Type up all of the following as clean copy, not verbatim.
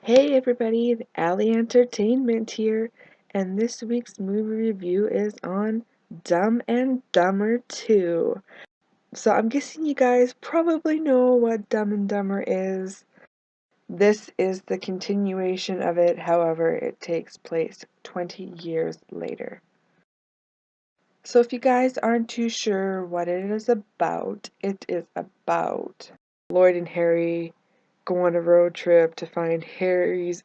Hey everybody, Alley Entertainment here, and this week's movie review is on Dumb and Dumber 2. So I'm guessing you guys probably know what Dumb and Dumber is. This is the continuation of it, however, it takes place 20 years later. So if you guys aren't too sure what it is about Lloyd and Harry go on a road trip to find Harry's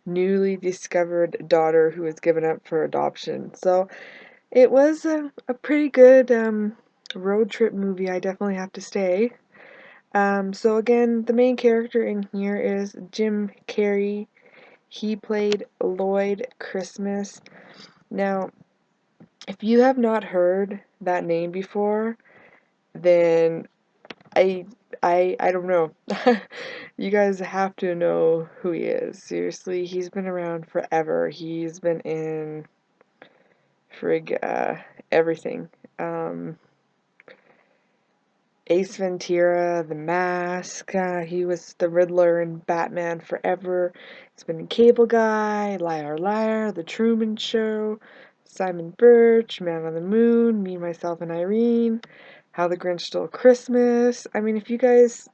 newly discovered daughter who was given up for adoption. So it was a pretty good road trip movie, I definitely have to say. So again, the main character in here is Jim Carrey. He played Lloyd Christmas. Now, if you have not heard that name before, then I I don't know. You guys have to know who he is. Seriously, he's been around forever. He's been in everything. Um, Ace Ventura, The Mask. He was the Riddler in Batman Forever. He's been in Cable Guy, Liar Liar, The Truman Show, Simon Birch, Man on the Moon, Me, Myself, and Irene, How the Grinch Stole Christmas. I mean, if you guys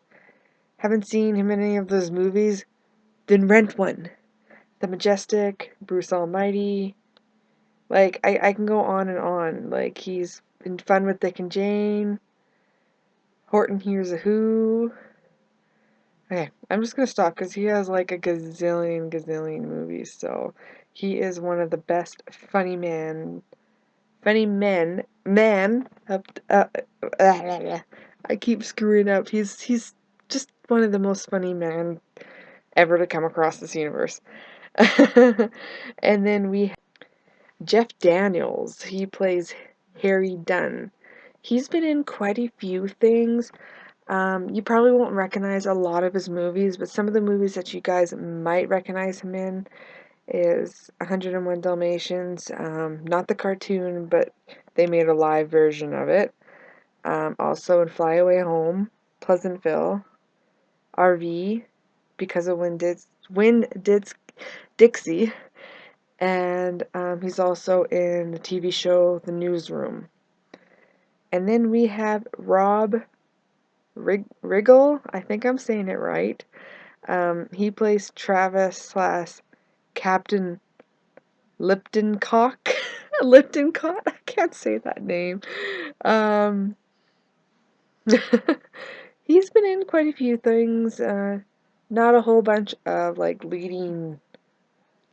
haven't seen him in any of those movies, then rent one. The Majestic, Bruce Almighty. Like, I can go on and on. Like, he's in Fun with Dick and Jane, Horton Hears a Who. Okay, I'm just gonna stop because he has like a gazillion movies. So he is one of the best funny men up. I keep screwing up. He's just one of the most funny men ever to come across this universe. And then we Jeff Daniels. He plays Harry Dunn. He's been in quite a few things. You probably won't recognize a lot of his movies, but some of the movies that you guys might recognize him in is 101 Dalmatians, not the cartoon, but they made a live version of it. Also in Fly Away Home, Pleasantville, RV, because of Win Dixie, and he's also in the TV show The Newsroom. And then we have Rob Riggle, I think I'm saying it right. He plays Travis slash Captain Liptoncock. Liptoncock? I can't say that name. Um, he's been in quite a few things. Not a whole bunch of like leading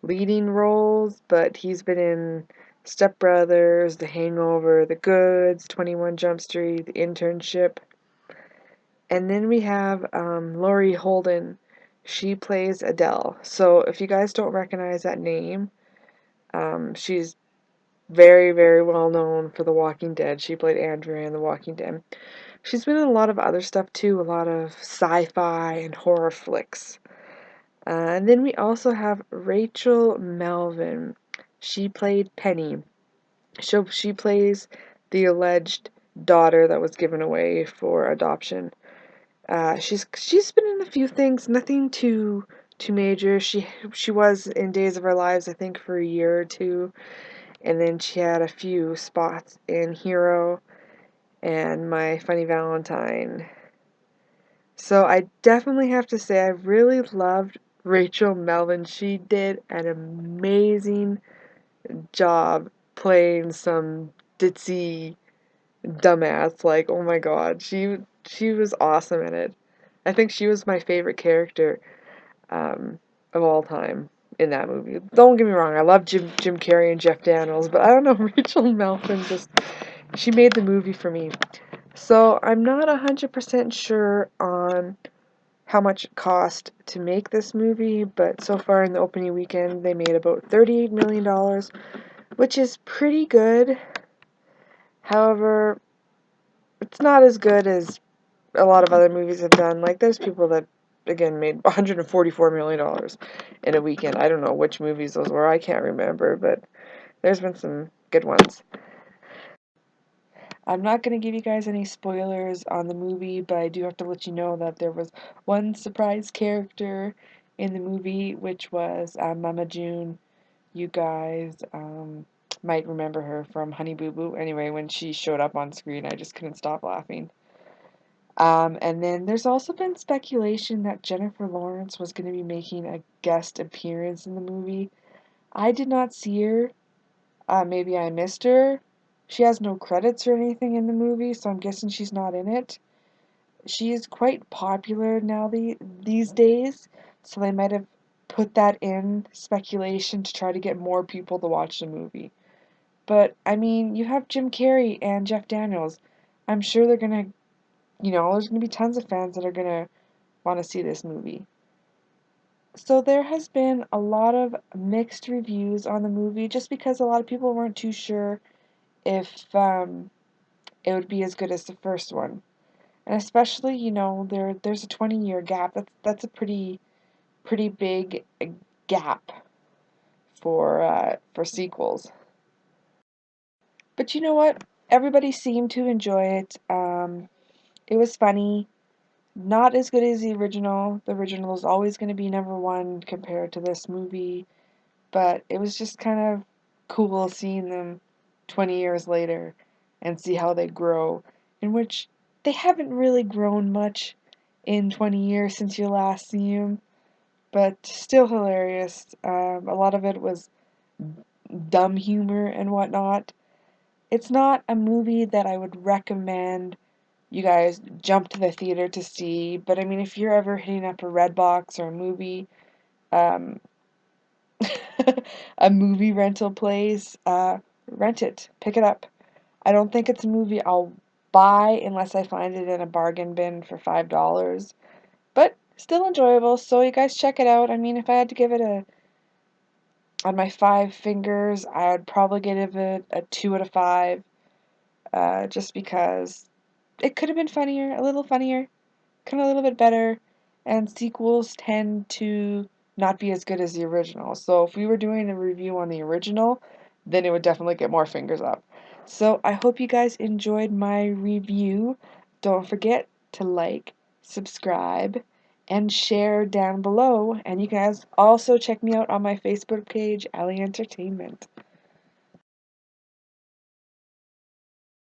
roles, but he's been in Step Brothers, The Hangover, The Goods, 21 Jump Street, The Internship. And then we have Laurie Holden. She plays Adele. So if you guys don't recognize that name, she's very well known for The Walking Dead. She played Andrea in The Walking Dead. She's been in a lot of other stuff too, a lot of sci-fi and horror flicks. And then we also have Rachel Melvin. She played Penny. So she plays the alleged daughter that was given away for adoption. She's been in a few things, nothing too major. She was in Days of Our Lives, I think, for a year or two, and then she had a few spots in Hero and My Funny Valentine. So I definitely have to say I really loved Rachel Melvin. She did an amazing job playing some ditzy dumbass. Like, oh my god, she was awesome in it. I think she was my favorite character of all time in that movie. Don't get me wrong, I love Jim Carrey and Jeff Daniels, but I don't know, Rachel Melvin just she made the movie for me. So I'm not 100% sure on how much it cost to make this movie, but so far in the opening weekend they made about $38 million, which is pretty good. However, it's not as good as a lot of other movies have done. Like, there's people that, again, made $144 million in a weekend. I don't know which movies those were. I can't remember, but there's been some good ones. I'm not going to give you guys any spoilers on the movie, but I do have to let you know that there was one surprise character in the movie, which was Mama June. You guys might remember her from Honey Boo Boo. Anyway, when she showed up on screen, I just couldn't stop laughing. And then there's also been speculation that Jennifer Lawrence was going to be making a guest appearance in the movie. I did not see her. Maybe I missed her. She has no credits or anything in the movie, so I'm guessing she's not in it. She is quite popular now these days, so they might have put that in speculation to try to get more people to watch the movie. But I mean, you have Jim Carrey and Jeff Daniels. I'm sure they're gonna, there's gonna be tons of fans that are gonna want to see this movie. So there has been a lot of mixed reviews on the movie just because a lot of people weren't too sure if it would be as good as the first one. And especially, there's a 20-year gap. That's a pretty big gap for sequels. But you know what? Everybody seemed to enjoy it. It was funny. Not as good as the original. The original is always going to be number one compared to this movie. But it was just kind of cool seeing them 20 years later and see how they grow, in which they haven't really grown much in 20 years since you last see them, but still hilarious. A lot of it was dumb humor and whatnot. It's not a movie that I would recommend you guys jump to the theater to see, but I mean, if you're ever hitting up a Redbox or a movie, um, a movie rental place, rent it, pick it up. I don't think it's a movie I'll buy unless I find it in a bargain bin for $5, but still enjoyable. So you guys check it out. I mean, if I had to give it on my 5 fingers, I would probably give it a 2 out of 5, just because it could have been funnier, a little funnier, kind of a little bit better, and sequels tend to not be as good as the original. So if we were doing a review on the original, then it would definitely get more fingers up. So I hope you guys enjoyed my review. Don't forget to like, subscribe, and share down below. And you guys also check me out on my Facebook page, Alley Entertainment.